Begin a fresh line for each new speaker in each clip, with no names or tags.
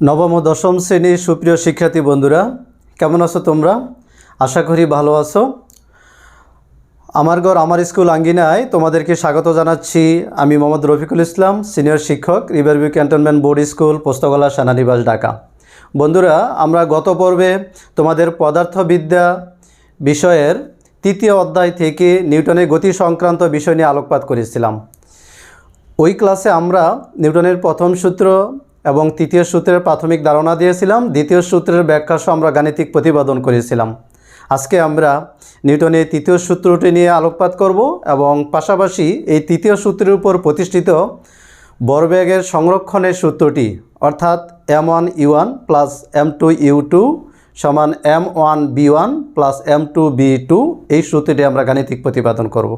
নবম ও দশম শ্রেণীর সুপ্রিয় শিক্ষার্থী বন্ধুরা, কেমন আছো তোমরা? আশা করি ভালো আছো। আমার ঘর আমার স্কুল আঙ্গিনায় তোমাদেরকে স্বাগত জানাচ্ছি। আমি মোহাম্মদ রফিকুল ইসলাম, সিনিয়র শিক্ষক, Riverview Cantonment Board School, Postogola, সেনানিবাস, ঢাকা। বন্ধুরা, আমরা গত পর্বে তোমাদের পদার্থবিদ্যা বিষয়ের তৃতীয় অধ্যায় থেকে নিউটনের গতি সংক্রান্ত বিষয় নিয়ে আলোকপাত করেছিলাম। ওই ক্লাসে আমরা নিউটনের প্রথম সূত্র এবং তৃতীয় সূত্রের প্রাথমিক ধারণা দিয়েছিলাম। দ্বিতীয় সূত্রের ব্যাখ্যা সহ আমরা গাণিতিক প্রতিপাদন করেছিলাম। আজকে আমরা নিউটনের তৃতীয় সূত্রটি নিয়ে আলোকপাত করব এবং পাশাপাশি এই তৃতীয় সূত্রের উপর প্রতিষ্ঠিত ভরবেগের সংরক্ষণের সূত্রটি, অর্থাৎ m1u1 প্লাস m2u2 সমান m1b1 প্লাস m2b2, এই সূত্রটি আমরা গাণিতিক প্রতিপাদন করব।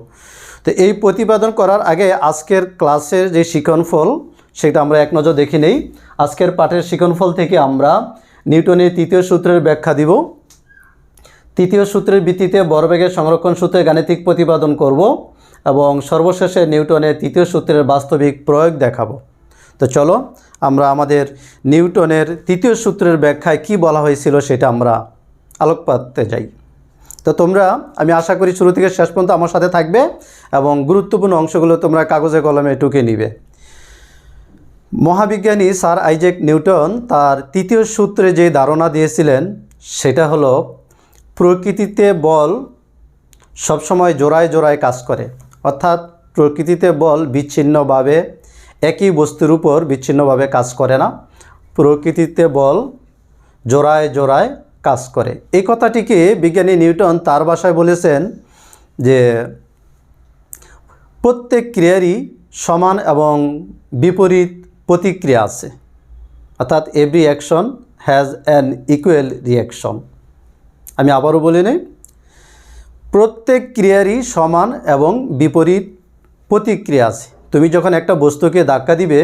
তো এই প্রতিপাদন করার আগে আজকের ক্লাসের যে শিক্ষণফল সেটা আমরা এক নজর দেখে নেই। আজকের পাঠের শিক্ষণফল থেকে আমরা নিউটনের তৃতীয় সূত্রের ব্যাখ্যা দিব, তৃতীয় সূত্রের ভিত্তিতে ভরবেগের সংরক্ষণ সূত্রে গাণিতিক প্রতিপাদন করব এবং সর্বশেষে নিউটনের তৃতীয় সূত্রের বাস্তবিক প্রয়োগ দেখাবো। তো চলো আমরা আমাদের নিউটনের তৃতীয় সূত্রের ব্যাখ্যায় কি বলা হয়েছিল সেটা আমরা আলোকপাতে যাই। তো তোমরা, আমি আশা করি শুরু থেকে শেষ পর্যন্ত আমার সাথে থাকবে এবং গুরুত্বপূর্ণ অংশগুলো তোমরা কাগজে কলমে টুকে নিবে। মহাবিজ্ঞানী স্যার আইজ্যাক নিউটন তার তৃতীয় সূত্রে যে ধারণা দিয়েছিলেন সেটা হলো, প্রকৃতিতে বল সবসময় জোড়ায় জোড়ায় কাজ করে। অর্থাৎ প্রকৃতিতে বল বিচ্ছিন্নভাবে একই বস্তুর উপর বিচ্ছিন্নভাবে কাজ করে না, প্রকৃতিতে বল জোড়ায় জোড়ায় কাজ করে। এই কথাটিকে বিজ্ঞানী নিউটন তার ভাষায় বলেছেন যে প্রত্যেক ক্রিয়ারই সমান এবং বিপরীত প্রতিক্রিয়া আছে, অর্থাৎ every action has an equal reaction. আমি আবারও বলে নিই, প্রত্যেক ক্রিয়ারই সমান এবং বিপরীত প্রতিক্রিয়া আছে। তুমি যখন একটা বস্তুকে ধাক্কা দিবে,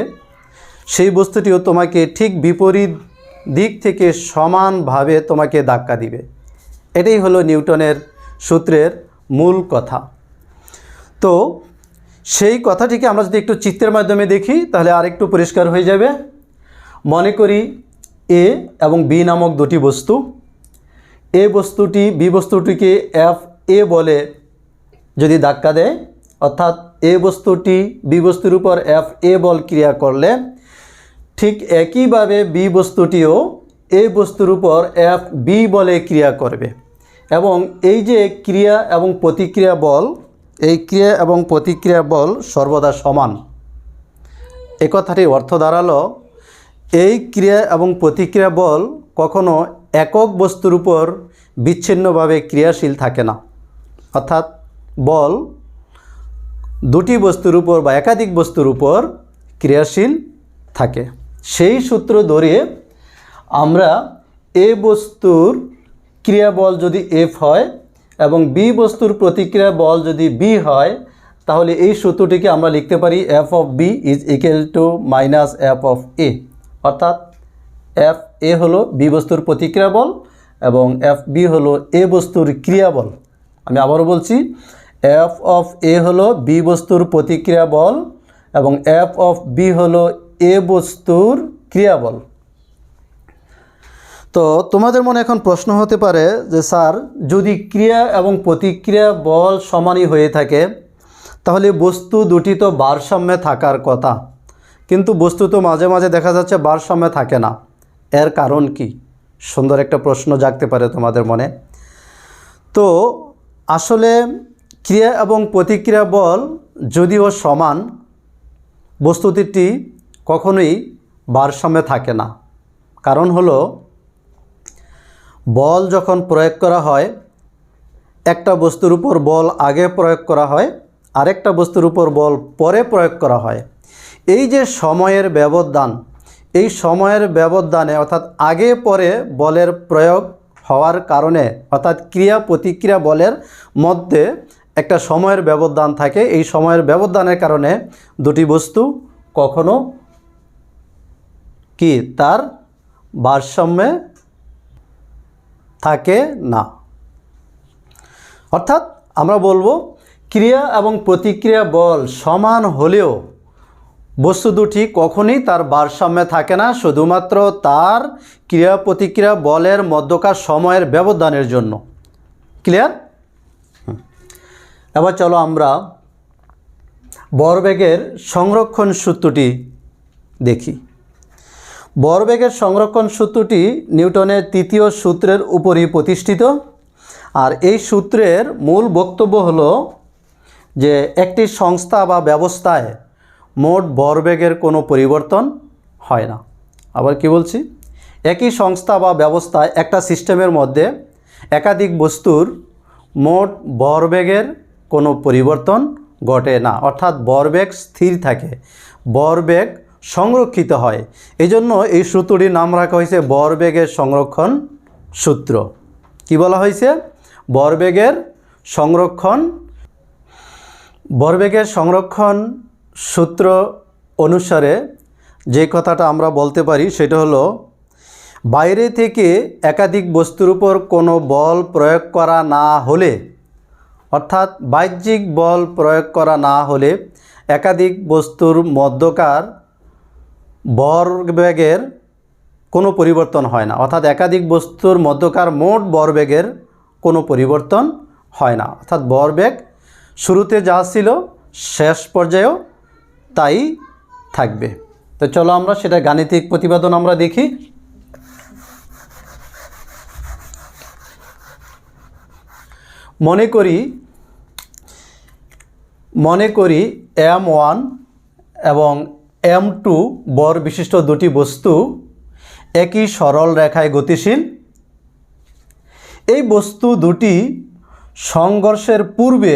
সেই বস্তুটিও তোমাকে ঠিক বিপরীত দিক থেকে সমানভাবে তোমাকে ধাক্কা দিবে। এটাই হলো নিউটনের সূত্রের মূল কথা। তো সেই কথাটিকে আমরা যদি একটু চিত্রের মাধ্যমে দেখি তাহলে আরেকটু পরিষ্কার হয়ে যাবে। মনে করি এ এবং বি নামক দুটি বস্তু। এ বস্তুটি বি বস্তুটিকে এফ এ বলে যদি ধাক্কা দেয়, অর্থাৎ এ বস্তুটি বি বস্তুর উপর এফ এ বল ক্রিয়া করলে ঠিক একইভাবে বি বস্তুটিও এ বস্তুর উপর এফ বি বলে ক্রিয়া করবে। এবং এই যে ক্রিয়া এবং প্রতিক্রিয়া বল, এই ক্রিয়া এবং প্রতিক্রিয়া বল সর্বদা সমান। এ কথাটির অর্থ দাঁড়ালো, এই ক্রিয়া এবং প্রতিক্রিয়া বল কখনো একক বস্তুর উপর বিচ্ছিন্নভাবে ক্রিয়াশীল থাকে না। অর্থাৎ বল দুটি বস্তুর উপর বা একাধিক বস্তুর উপর ক্রিয়াশীল থাকে। সেই সূত্র ধরে আমরা এ বস্তুর ক্রিয়া বল যদি এফ হয় এবং বি বস্তুর প্রতিক্রিয়া বল যদি বি হয়, তাহলে এই সূত্রটিকে আমরা লিখতে পারি F of B is equal to minus F of A. অর্থাৎ এফ এ হলো বি বস্তুর প্রতিক্রিয়া বল এবং এফ বি হলো এ বস্তুর ক্রিয়া বল। আমি আবারও বলছি, এফ অফ এ হলো বি বস্তুর প্রতিক্রিয়া বল এবং এফ অফ বি হলো এ বস্তুর ক্রিয়া বল। তো তোমাদের মনে এখন প্রশ্ন হতে পারে যে স্যার, যদি ক্রিয়া এবং প্রতিক্রিয়া বল সমানই হয়ে থাকে তাহলে বস্তু দুটি তো ভারসাম্যে থাকার কথা, কিন্তু বস্তু তো মাঝে মাঝে দেখা যাচ্ছে ভারসাম্যে থাকে না। এর কারণ কি? সুন্দর একটা প্রশ্ন জাগতে পারে তোমাদের মনে। তো আসলে ক্রিয়া এবং প্রতিক্রিয়া বল যদিও সমান, বস্তু দুটি কখনোই ভারসাম্যে থাকে না। কারণ হলো, বল যখন প্রয়োগ করা হয়, একটা বস্তুর উপর বল আগে প্রয়োগ করা হয়, আরেকটা বস্তুর উপর বল পরে প্রয়োগ করা হয়। এই যে সময়ের ব্যবধান, এই সময়ের ব্যবধানে অর্থাৎ আগে পরে বলের প্রয়োগ হওয়ার কারণে, অর্থাৎ ক্রিয়া প্রতিক্রিয়া বলের মধ্যে একটা সময়ের ব্যবধান থাকে। এই সময়ের ব্যবধানের কারণে দুটি বস্তু কখনো কি তার ভারসাম্যে থাকে না। অর্থাৎ আমরা বলবো, ক্রিয়া এবং প্রতিক্রিয়া বল সমান হলেও বস্তু দুটি কখনোই তার ভারসাম্যে থাকে না, শুধুমাত্র তার ক্রিয়া প্রতিক্রিয়া বলের মধ্যকার সময়ের ব্যবধানের জন্য। ক্লিয়ার? এবার চলো আমরা ভরবেগের সংরক্ষণ সূত্রটি দেখি। ভরবেগের সংরক্ষণ সূত্রটি নিউটনের তৃতীয় সূত্রের উপরই প্রতিষ্ঠিত। আর এই সূত্রের মূল বক্তব্য হলো যে একটি সংস্থা বা ব্যবস্থায় মোট ভরবেগের কোনো পরিবর্তন হয় না। আবার কি বলছি? একই সংস্থা বা ব্যবস্থায় একটা সিস্টেমের মধ্যে একাধিক বস্তুর মোট ভরবেগের কোনো পরিবর্তন ঘটে না, অর্থাৎ ভরবেগ স্থির থাকে, ভরবেগ সংরক্ষিত হয়। এই জন্য এই সূত্রটির নাম রাখা হয়েছে ভরবেগের সংরক্ষণ সূত্র। কি বলা হয়েছে? ভরবেগের সংরক্ষণ। ভরবেগের সংরক্ষণ সূত্র অনুসারে যে কথাটা আমরা বলতে পারি সেটা হলো, বাইরে থেকে একাধিক বস্তুর উপর কোনো বল প্রয়োগ করা না হলে, অর্থাৎ বাহ্যিক বল প্রয়োগ করা না হলে একাধিক বস্তুর মধ্যকার ভরবেগের কোনো পরিবর্তন হয় না, অর্থাৎ একাধিক বস্তুর মধ্যকার মোট ভরবেগের কোনো পরিবর্তন হয় না। অর্থাৎ ভরবেগ শুরুতে যা ছিল শেষ পর্যায়েও তাই থাকবে। তো চলো আমরা সেটা গাণিতিক প্রতিপাদন আমরা দেখি। মনে করি M1 এবং M2 ভর বিশিষ্ট দুটি বস্তু একই সরল রেখায় গতিশীল। এই বস্তু দুটি সংঘর্ষের পূর্বে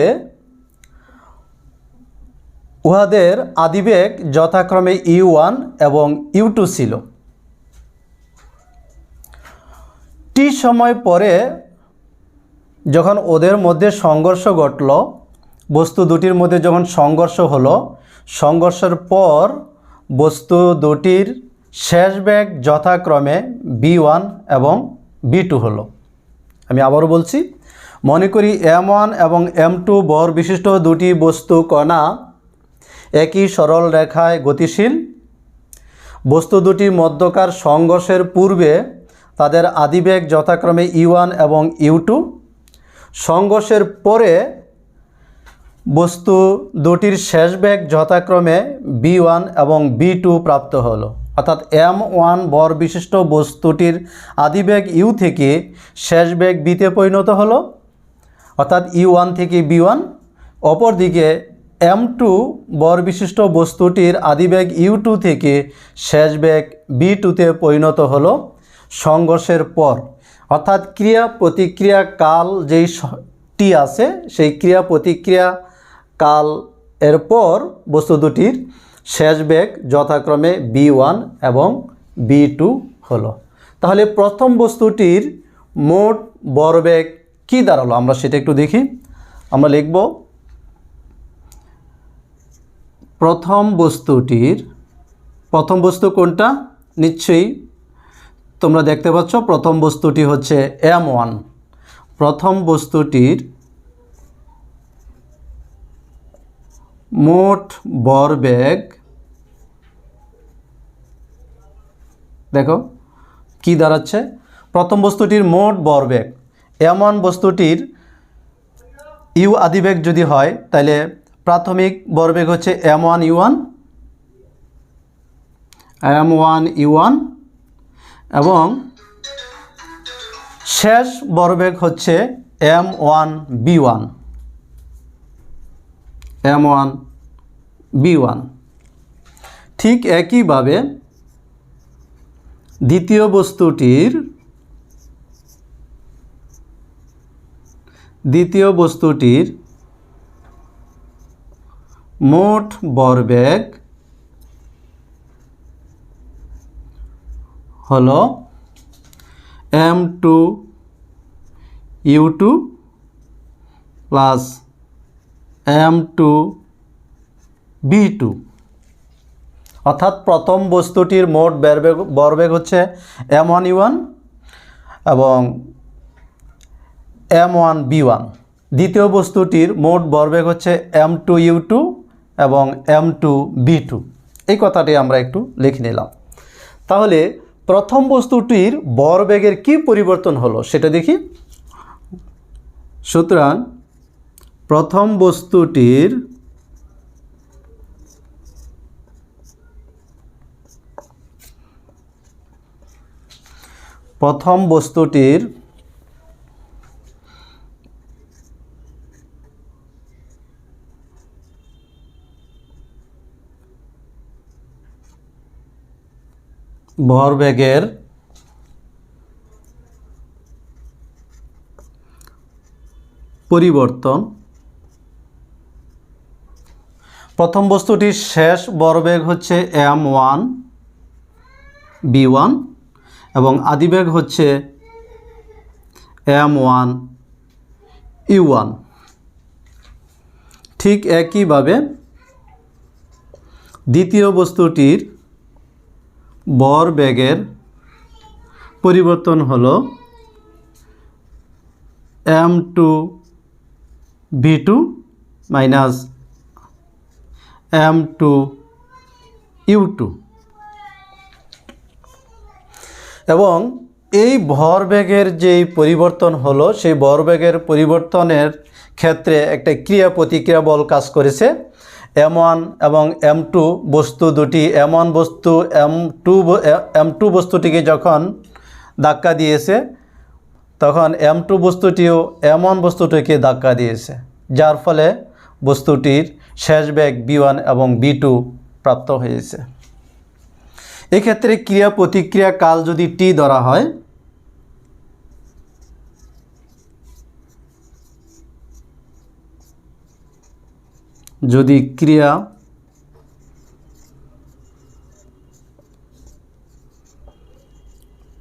উহাদের আদিবেগ যথাক্রমে U1 এবং U2 ছিল। টি সময় পরে যখন ওদের মধ্যে সংঘর্ষ ঘটল, বস্তু দুটির মধ্যে যখন সংঘর্ষ হলো, সংঘর্ষের পর বস্তু দুটির শেষ বেগ যথাক্রমে B1 এবং B2 হলো। আমি আবারও বলছি, মনে করি M1 এবং M2 ভর বিশিষ্ট দুটি বস্তু কণা একই সরল রেখায় গতিশীল। বস্তু দুটির মধ্যকার সংঘর্ষের পূর্বে তাদের আদিবেগ যথাক্রমে U1 এবং U2। সংঘর্ষের পরে বস্তু দুটির শেষ বেগ যথাক্রমে B1 এবং B2 প্রাপ্ত হলো। অর্থাৎ M1 ভর বিশিষ্ট বস্তুটির আদিবেগ U থেকে শেষ বেগ Bতে পরিণত হলো, অর্থাৎ U1 থেকে B1। অপরদিকে M2 ভর বিশিষ্ট বস্তুটির আদিবেগ U2 থেকে শেষ বেগ B2তে পরিণত হলো সংঘর্ষের পর। অর্থাৎ ক্রিয়া প্রতিক্রিয়া কাল যেই টি আছে, সেই ক্রিয়া প্রতিক্রিয়া কাল এর পর বস্তু দুটির শেষ বেগ যথাক্রমে B1 এবং B2 হলো। তাহলে প্রথম বস্তুটির মোট ভরবেগ কী দাঁড়ালো আমরা সেটা একটু দেখি। আমরা লিখব প্রথম বস্তু কোনটা? নিশ্চয়ই তোমরা দেখতে পাচ্ছ প্রথম বস্তুটি হচ্ছে M1। প্রথম বস্তুটির মোট ভরবেগ দেখো কি দাঁড়াচ্ছে। প্রথম বস্তুটির মোট ভরবেগ M1 বস্তুটির U আদিবেগ যদি হয় তাহলে প্রাথমিক ভরবেগ হচ্ছে M1U1 এবং শেষ ভরবেগ হচ্ছে M1B1। ঠিক একইভাবে দ্বিতীয় বস্তুটির মোট ভরবেগ হলো M2U2 প্লাস M2B2। অর্থাৎ প্রথম বস্তুটির মোট ভরবেগ হচ্ছে M1U1 এবং M1B1। দ্বিতীয় বস্তুটির মোট ভরবেগ হচ্ছে M2U2 এবং M2B2। এই কথাটি আমরা একটু লিখে নিলাম। তাহলে প্রথম বস্তুটির ভরবেগের কি পরিবর্তন হলো সেটা দেখি। সুতরাং প্রথম বস্তুটির ভরবেগের পরিবর্তন, প্রথম বস্তুটির শেষ ভরবেগ হচ্ছে m1 v1 এবং আদিবেগ হচ্ছে m1 u1। ঠিক একইভাবে দ্বিতীয় বস্তুটির ভরবেগের পরিবর্তন হলো m2 v2 minus m2 u2 এবং এই ভরবেগের যেই পরিবর্তন হলো সেই ভরবেগের পরিবর্তনের ক্ষেত্রে একটা ক্রিয়া প্রতিক্রিয়া বল কাজ করেছে। m1 এবং m2 বস্তু দুটি m1 বস্তু m2 বস্তুটিকে যখন ধাক্কা দিয়েছে তখন m2 বস্তুটিও m1 বস্তুটিকে ধাক্কা দিয়েছে, যার ফলে বস্তুটির শেষ বেগ v1 এবং v2 প্রাপ্ত হয়েছে। এক্ষেত্রে ক্রিয়া প্রতিক্রিয়া কাল যদি t ধরা হয়, যদি ক্রিয়া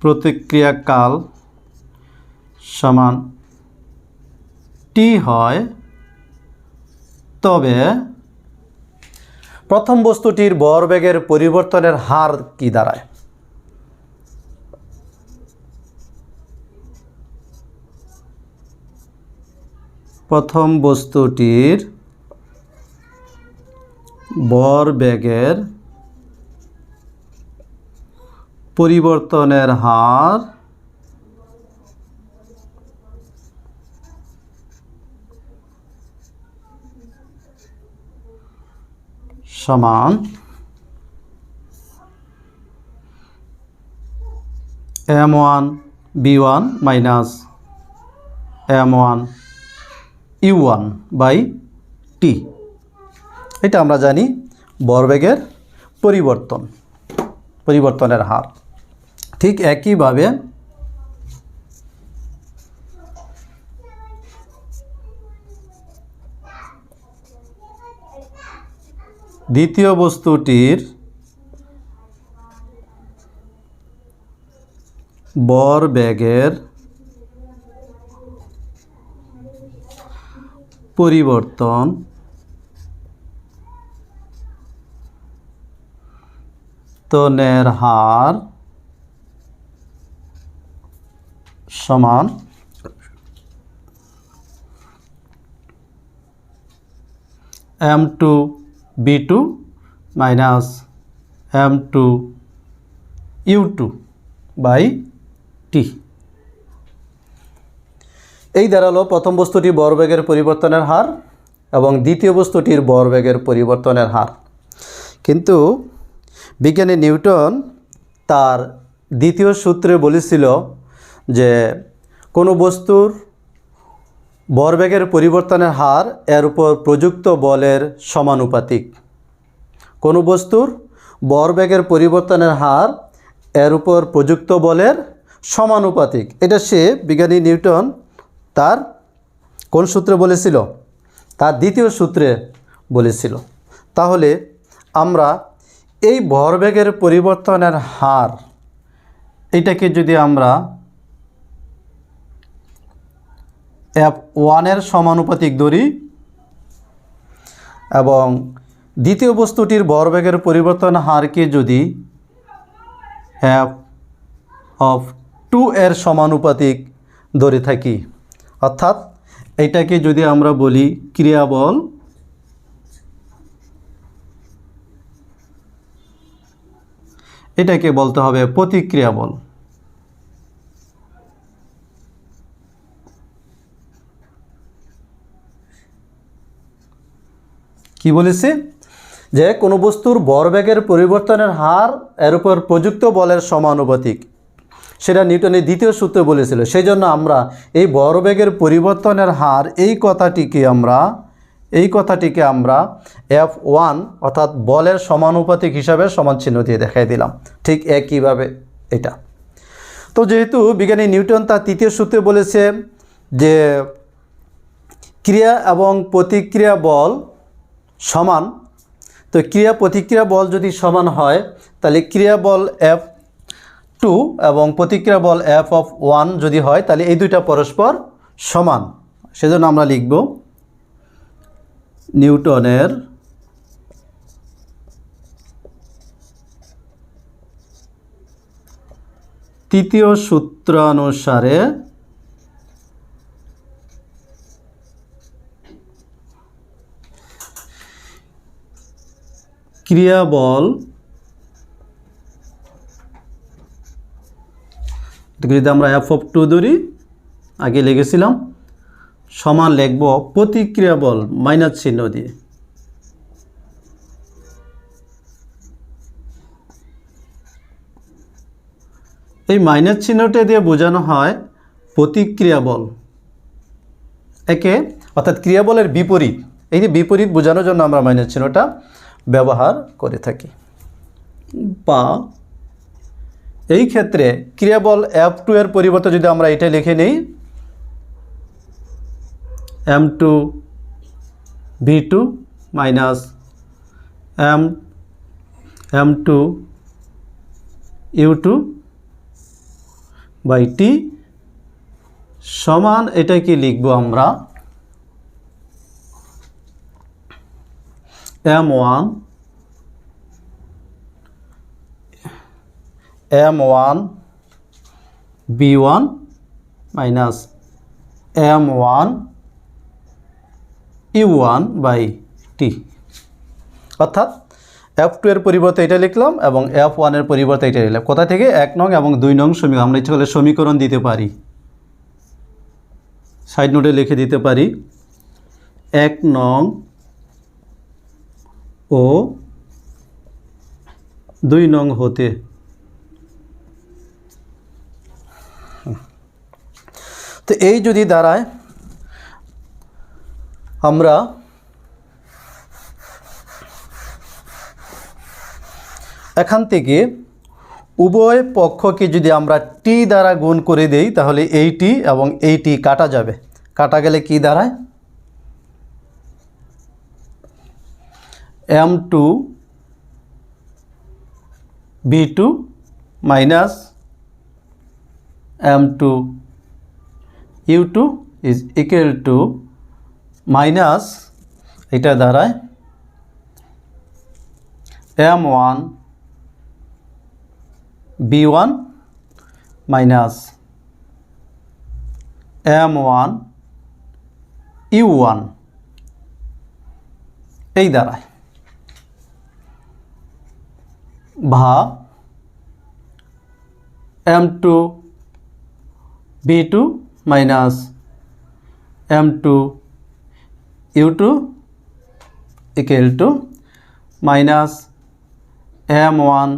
প্রতিক্রিয়া কাল সমান t হয়, তবে প্রথম বস্তুটির ভরবেগের পরিবর্তনের হার কি দাঁড়ায়? প্রথম বস্তুটির ভরবেগের পরিবর্তনের হার সমান m1 v1 minus m1 u1 by t। এটা আমরা জানি ভরবেগের পরিবর্তনের হার। ঠিক একইভাবে দ্বিতীয় বস্তুটির ভরবেগের পরিবর্তনের হার সমান m2 v2 minus m2 u2 by t। এই দাঁড়ালো প্রথম বস্তুটির ভরবেগের পরিবর্তনের হার এবং দ্বিতীয় বস্তুটির ভরবেগের পরিবর্তনের হার। কিন্তু বিজ্ঞানী নিউটন তার দ্বিতীয় সূত্রে বলেছিল যে কোনো বস্তুর ভরবেগের পরিবর্তনের হার এর উপর প্রযুক্ত বলের সমানুপাতিক। কোনো বস্তুর ভরবেগের পরিবর্তনের হার এর উপর প্রযুক্ত বলের সমানুপাতিক। এটা সে বিজ্ঞানী নিউটন তার কোন সূত্রে বলেছিল? তার দ্বিতীয় সূত্রে বলেছিল। তাহলে আমরা এই ভরবেগের পরিবর্তনের হার এটাকে যদি আমরা f1 এর সমানুপাতিক ধরি এবং দ্বিতীয় বস্তুটির ভরবেগের পরিবর্তন হারকে যদি f2 এর সমানুপাতিক ধরে থাকি, অর্থাৎ এটাকে যদি আমরা বলি ক্রিয়াবল এটাকে বলতে হবে প্রতিক্রিয়া বল। কি বলেছে যে কোনো বস্তুর ভরবেগের পরিবর্তনের হার এর উপর প্রযুক্ত বলের সমানুপাতিক, সেটা নিউটনের দ্বিতীয় সূত্রে বলেছিল। সেই জন্য আমরা এই ভরবেগের পরিবর্তনের হার এই কথাটিকে আমরা F1 অর্থাৎ বলের সমানুপাতিক হিসাবে সমান চিহ্ন দিয়ে দেখাই দিলাম। ঠিক একইভাবে এটা তো যেহেতু বিজ্ঞানী নিউটন তার তৃতীয় সূত্রে বলেছে যে ক্রিয়া এবং প্রতিক্রিয়া বল সমান, তো ক্রিয়া প্রতিক্রিয়া বল যদি সমান হয় তাহলে ক্রিয়া বল F2 এবং প্রতিক্রিয়া বল F1 যদি হয় তাহলে এই দুইটা পরস্পর সমান। সেজন্য আমরা লিখব নিউটনের তৃতীয় সূত্রানুসারে ক্রিয়া বল যদি আমরা F2 ধরি আগে লিখেছিলাম সমান লিখব প্রতিক্রিয়া বল মাইনাস চিহ্ন দিয়ে। এই মাইনাস চিহ্নটা দিয়ে বোঝানো হয় প্রতিক্রিয়া বল একে, অর্থাৎ ক্রিয়া বলের বিপরীত। এই যে বিপরীত বোঝানোর জন্য আমরা মাইনাস চিহ্নটা ব্যবহার করে থাকি। বা এই ক্ষেত্রে ক্রিয়া বল F2 এর পরিবর্তে যদি আমরা এটা লিখে নিই M2 V2 minus M2 U2 by T সমান এটাকে লিখব আমরা M1 B1 minus M1 U1 by T, অর্থাৎ F2 এর পরিবর্তে এটা লিখলাম এবং F1 এর পরিবর্তে এটা লিখলাম। কোথা থেকে 1 নং এবং 2 নং সমীকরণ, আমরা ইচ্ছে করলে সমীকরণ দিতে পারি, সাইড নোটে লিখে দিতে পারি 1 নং ও 2 নং হতে তো এই যদি দাঁড়ায় আমরা এখান থেকে উভয় পক্ষকে যদি আমরা টি দ্বারা গুণ করে দেই তাহলে এই টি এবং এই টি কাটা যাবে। কাটা গেলে কি দাঁড়ায় M2 B2 minus M2 U2 is equal to minus এটা দাঁড়ায় M1 B1 minus M1 U1 এই দাঁড়ায় বা M2 B2 minus M2 U2 equal to minus M1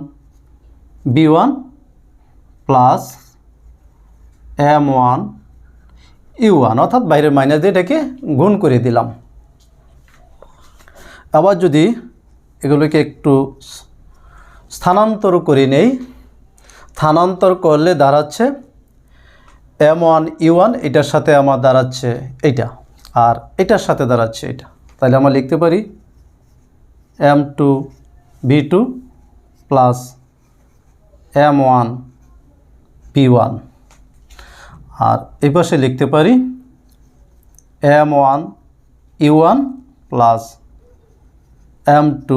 B1 plus M1 U1, অর্থাৎ বাইরের মাইনাস দিয়ে এটাকে গুণ করে দিলাম। আবার যদি এগুলোকে একটু স্থানান্তর করে নেই, স্থানান্তর করলে দাঁড়াচ্ছে M1 U1 এটার সাথে আমার দাঁড়াচ্ছে এইটা, আর এটার সাথে দাঁড়াচ্ছে এটা। তাহলে আমরা লিখতে পারি M2 B2 plus M1 B1, আর এই পাশে লিখতে পারি M1 U1 plus M2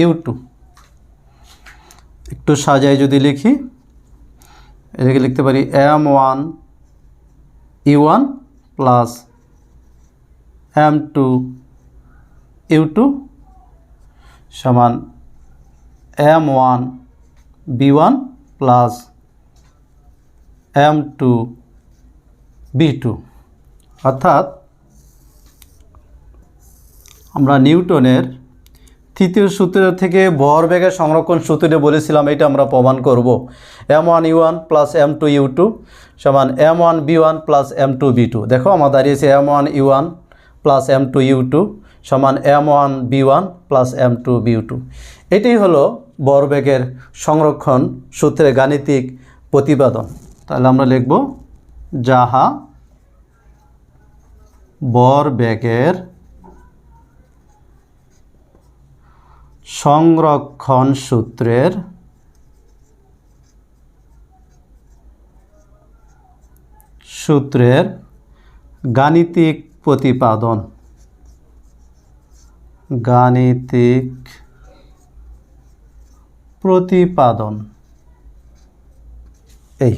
U2। একটু সাজাই যদি লিখি এটাকে লিখতে পারি M1 U1 plus M2 U2 সমান M1 B1 plus M2 B2, অর্থাৎ আমরা নিউটনের তৃতীয় সূত্র থেকে ভরবেগের সংরক্ষণ সূত্রটি বলেছিলাম, এটা আমরা প্রমাণ করব। M1U1 প্লাস M2U2 সমান M1B1 প্লাস M2B2। দেখো আমার দাঁড়িয়েছে M1U1 প্লাস M2U2 সমান M1B1 প্লাস M2B2। এটাই হলো ভরবেগের সংরক্ষণ সূত্রের গাণিতিক প্রতিপাদন। তাহলে আমরা লিখব যাহা ভরবেগের সংরক্ষণ সূত্রের গাণিতিক প্রতিপাদন। এই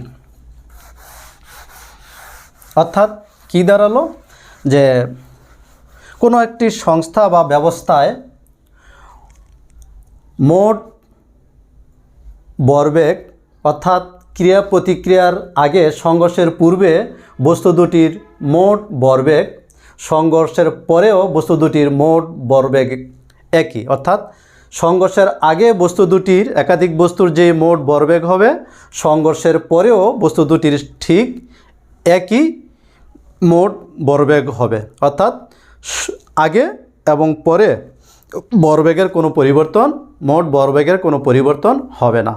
অর্থাৎ কি দাঁড়ালো, যে কোনো একটি সংস্থা বা ব্যবস্থায় মোট ভরবেগ অর্থাৎ ক্রিয়া প্রতিক্রিয়ার আগে সংঘর্ষের পূর্বে বস্তু দুটির মোট ভরবেগ, সংঘর্ষের পরেও বস্তু দুটির মোট ভরবেগ একই। অর্থাৎ সংঘর্ষের আগে বস্তু দুটির একাধিক বস্তুর যে মোট ভরবেগ হবে, সংঘর্ষের পরেও বস্তু দুটির ঠিক একই মোট ভরবেগ হবে। অর্থাৎ আগে এবং পরে ভরবেগের কোনো পরিবর্তন, মোট ভরবেগের কোনো পরিবর্তন হবে না।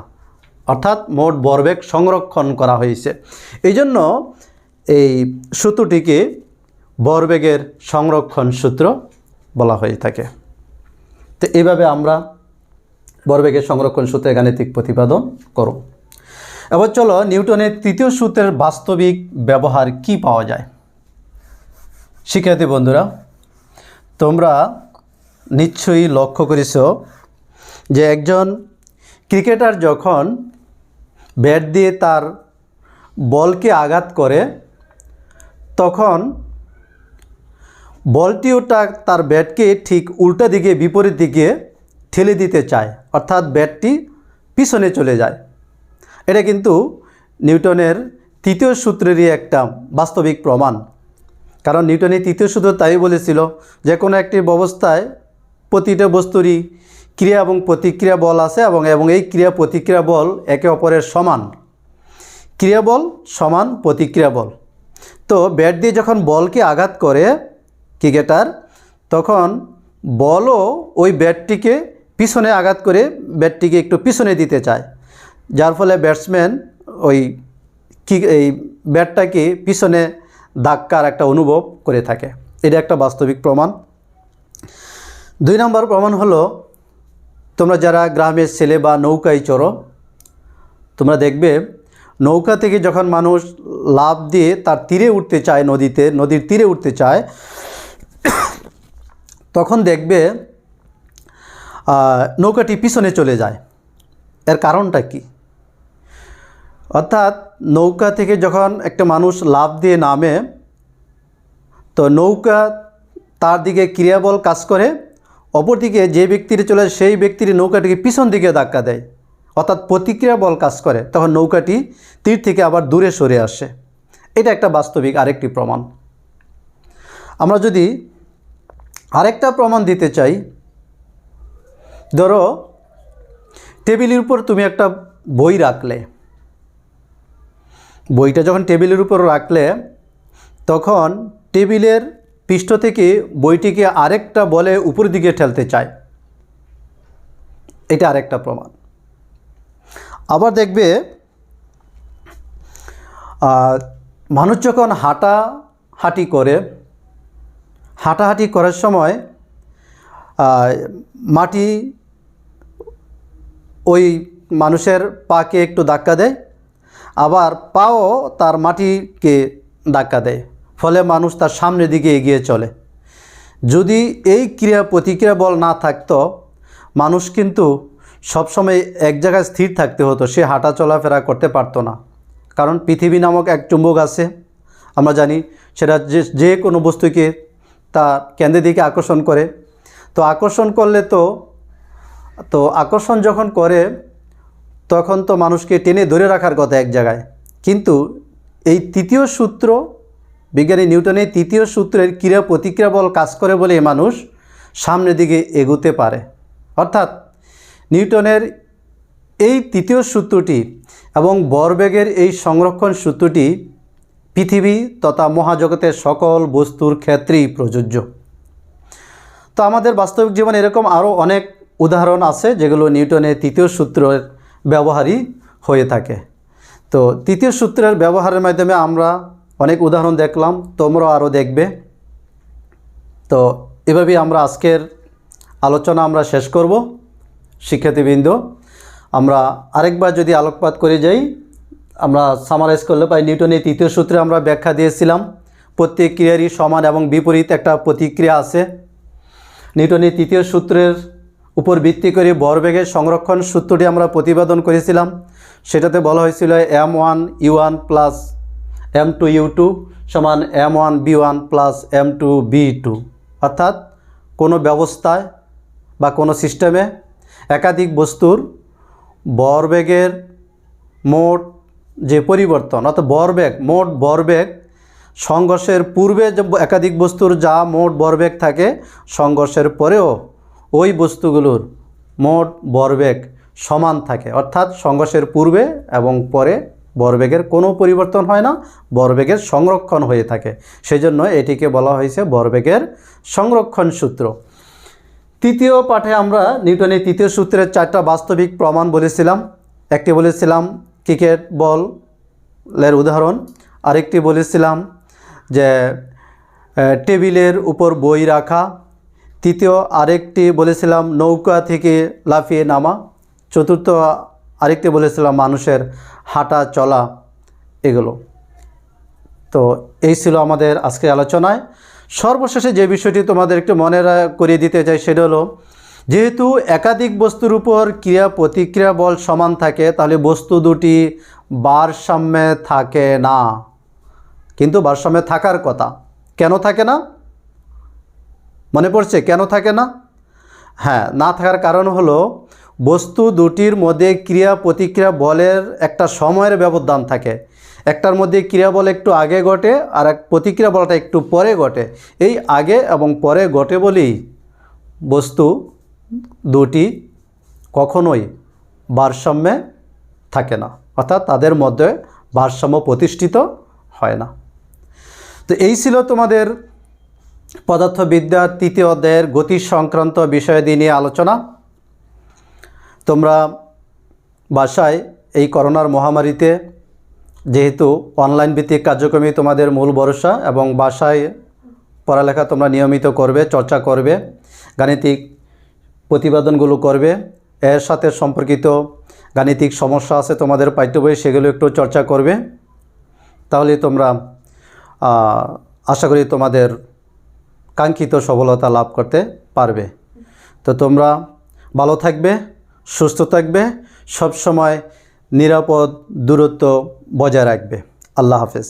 অর্থাৎ মোট ভরবেগ সংরক্ষণ করা হয়েছে। এই জন্য এই সূত্রটিকে ভরবেগের সংরক্ষণ সূত্র বলা হয়ে থাকে। তো এইভাবে আমরা ভরবেগের সংরক্ষণ সূত্রের গাণিতিক প্রতিপাদন করব। এবার চলো নিউটনের তৃতীয় সূত্রের বাস্তবিক ব্যবহার কি পাওয়া যায়। শিক্ষার্থী বন্ধুরা, তোমরা নিশ্চয়ই লক্ষ্য করেছ যে একজন ক্রিকেটার যখন ব্যাট দিয়ে তার বলকে আঘাত করে, তখন বলটিও তার ব্যাটকে ঠিক উল্টা দিকে, বিপরীত দিকে ঠেলে দিতে চায়, অর্থাৎ ব্যাটটি পিছনে চলে যায়। এটা কিন্তু নিউটনের তৃতীয় সূত্রেরই একটা বাস্তবিক প্রমাণ। কারণ নিউটনের তৃতীয় সূত্র তাই বলেছিল যে কোনো একটি ব্যবস্থায় প্রতিটা বস্তুরই ক্রিয়া এবং প্রতিক্রিয়া বল আছে এবং এই ক্রিয়া প্রতিক্রিয়া বল একে অপরের সমান। ক্রিয়া বল সমান প্রতিক্রিয়া বল। তো ব্যাট দিয়ে যখন বলকে আঘাত করে ক্রিকেটার, তখন বলও ওই ব্যাটটিকে পিছনে আঘাত করে ব্যাটটিকে একটু পিছনে দিতে চায়, যার ফলে ব্যাটসম্যান এই ব্যাটটাকে পিছনে ধাক্কার একটা অনুভব করে থাকে। এটা একটা বাস্তবিক প্রমাণ। 2 নম্বর প্রমাণ হলো, তোমরা যারা গ্রামের ছেলে বা নৌকায় চড়ো, তোমরা দেখবে নৌকা থেকে যখন মানুষ লাফ দিয়ে তার তীরে উঠতে চায়, নদীর তীরে উঠতে চায়, তখন দেখবে নৌকাটি পিছনে চলে যায়। এর কারণটা কি? অর্থাৎ নৌকা থেকে যখন একটা মানুষ লাফ দিয়ে নামে, তো নৌকা তার দিকে ক্রিয়াবল কাজ করে, অপরদিকে যে ব্যক্তির চলে সেই ব্যক্তির নৌকাটিকে পিছন দিকে ধাক্কা দেয়, অর্থাৎ প্রতিক্রিয়া বল কাজ করে, তখন নৌকাটি তীর থেকে আবার দূরে সরে আসে। এটা একটা বাস্তবিক আরেকটি প্রমাণ। আমরা যদি আরেকটা প্রমাণ দিতে চাই, ধরো টেবিলের উপর তুমি একটা বই রাখলে, বইটা যখন টেবিলের উপর রাখলে, তখন টেবিলের পৃষ্ঠ থেকে বইটিকে আরেকটা বলে উপর দিকে ঠেলতে চায়। এটা আরেকটা প্রমাণ। আবার দেখবে মানুষ যখন হাঁটাহাঁটি করার সময় মাটি ওই মানুষের পাকে একটু ধাক্কা দেয়, আবার পাও তার মাটিকে ধাক্কা দেয়, ফলে মানুষ তার সামনের দিকে এগিয়ে চলে। যদি এই ক্রিয়া প্রতিক্রিয়া বল না থাকতো, মানুষ কিন্তু সবসময় এক জায়গায় স্থির থাকতে হতো, সে হাঁটা চলাফেরা করতে পারতো না। কারণ পৃথিবী নামক এক চুম্বক আছে, আমরা জানি, সেটা যে কোনো বস্তুকে তা কেন্দ্রের দিকে আকর্ষণ করে। তো আকর্ষণ করলে তো তো আকর্ষণ যখন করে তখন তো মানুষকে টেনে ধরে রাখার কথা এক জায়গায়, কিন্তু এই তৃতীয় সূত্র, বিজ্ঞানী নিউটনের তৃতীয় সূত্রের ক্রিয়া প্রতিক্রিয়া বল কাজ করে বলে মানুষ সামনের দিকে এগোতে পারে। অর্থাৎ নিউটনের এই তৃতীয় সূত্রটি এবং ভরবেগের এই সংরক্ষণ সূত্রটি পৃথিবী তথা মহাজগতের সকল বস্তুর ক্ষেত্রেই প্রযোজ্য। তো আমাদের বাস্তবিক জীবনে এরকম আরও অনেক উদাহরণ আছে যেগুলো নিউটনের তৃতীয় সূত্রের ব্যবহারই হয়ে থাকে। তো তৃতীয় সূত্রের ব্যবহারের মাধ্যমে আমরা অনেক উদাহরণ দেখলাম, তোমরাও আরও দেখবে। তো এভাবেই আমরা আজকের আলোচনা আমরা শেষ করব। শিক্ষার্থীবৃন্দ, আমরা আরেকবার যদি আলোকপাত করে যাই, আমরা সামারাইজ করলে পাই নিউটনের তৃতীয় সূত্রে আমরা ব্যাখ্যা দিয়েছিলাম প্রত্যেক ক্রিয়ারই সমান এবং বিপরীত একটা প্রতিক্রিয়া আছে। নিউটনের তৃতীয় সূত্রের উপর ভিত্তি করে ভরবেগের সংরক্ষণ সূত্রটি আমরা প্রতিপাদন করেছিলাম। সেটাতে বলা হয়েছিল m1u1 প্লাস m2u2 সমান m1v1 প্লাস m2v2। অর্থাৎ কোনো ব্যবস্থায় বা কোনো সিস্টেমে একাধিক বস্তুর ভরবেগের মোট যে পরিবর্তন, অর্থাৎ মোট ভরবেগ সংঘর্ষের পূর্বে যে একাধিক বস্তুর যা মোট ভরবেগ থাকে, সংঘর্ষের পরেও ওই বস্তুগুলোর মোট ভরবেগ সমান থাকে। অর্থাৎ সংঘর্ষের পূর্বে এবং পরে ভরবেগের কোনো পরিবর্তন হয় না, ভরবেগের সংরক্ষণ হয়ে থাকে। সেই জন্য এটিকে বলা হয়েছে ভরবেগের সংরক্ষণ সূত্র। তৃতীয় পাঠে আমরা নিউটনের তৃতীয় সূত্রের 4টা বাস্তবিক প্রমাণ বলেছিলাম। একটি বলেছিলাম ক্রিকেট বলের উদাহরণ, আরেকটি বলেছিলাম যে টেবিলের উপর বই রাখা, তৃতীয় আরেকটি বলেছিলাম নৌকা থেকে লাফিয়ে নামা, চতুর্থ আরেকটি বলেছিলাম মানুষের হাঁটা চলা, এগুলো। তো এই ছিল আমাদের আজকের আলোচনায়। সর্বশেষে যে বিষয়টি তোমাদের একটু মনে করিয়ে দিতে চাই সেটা হলো, যেহেতু একাধিক বস্তুর উপর ক্রিয়া প্রতিক্রিয়া বল সমান থাকে, তাহলে বস্তু দুটি ভারসাম্যে থাকে না। কিন্তু ভারসাম্যে থাকার কথা, কেন থাকে না মনে পড়ছে? কেন থাকে না? হ্যাঁ, না থাকার কারণ হলো বস্তু দুটির মধ্যে ক্রিয়া প্রতিক্রিয়া বলের একটা সময়ের ব্যবধান থাকে। একটার মধ্যে ক্রিয়া বল একটু আগে ঘটে আর এক প্রতিক্রিয়া বলটা একটু পরে ঘটে। এই আগে এবং পরে ঘটে বলেই বস্তু দুটি কখনোই ভারসাম্যে থাকে না, অর্থাৎ তাদের মধ্যে ভারসাম্য প্রতিষ্ঠিত হয় না। তো এই ছিল তোমাদের পদার্থবিদ্যার তৃতীয় অধ্যায়ের গতি সংক্রান্ত বিষয়াদি নিয়ে আলোচনা। তোমরা বাসায় এই করোনার মহামারীতে, যেহেতু অনলাইন ভিত্তিক কার্যক্রমই তোমাদের মূল ভরসা, এবং বাসায় পড়ালেখা তোমরা নিয়মিত করবে, চর্চা করবে, গাণিতিক প্রতিপাদনগুলো করবে, এর সাথে সম্পর্কিত গাণিতিক সমস্যা আছে তোমাদের পাঠ্য বই, সেগুলো একটু চর্চা করবে। তাহলে তোমরা আশা করি তোমাদের কাঙ্ক্ষিত সফলতা লাভ করতে পারবে। তো তোমরা ভালো থাকবে, সুস্থ থাকবে, সবসময় নিরাপদ দূরত্ব বজায় রাখবে। আল্লাহ হাফেজ।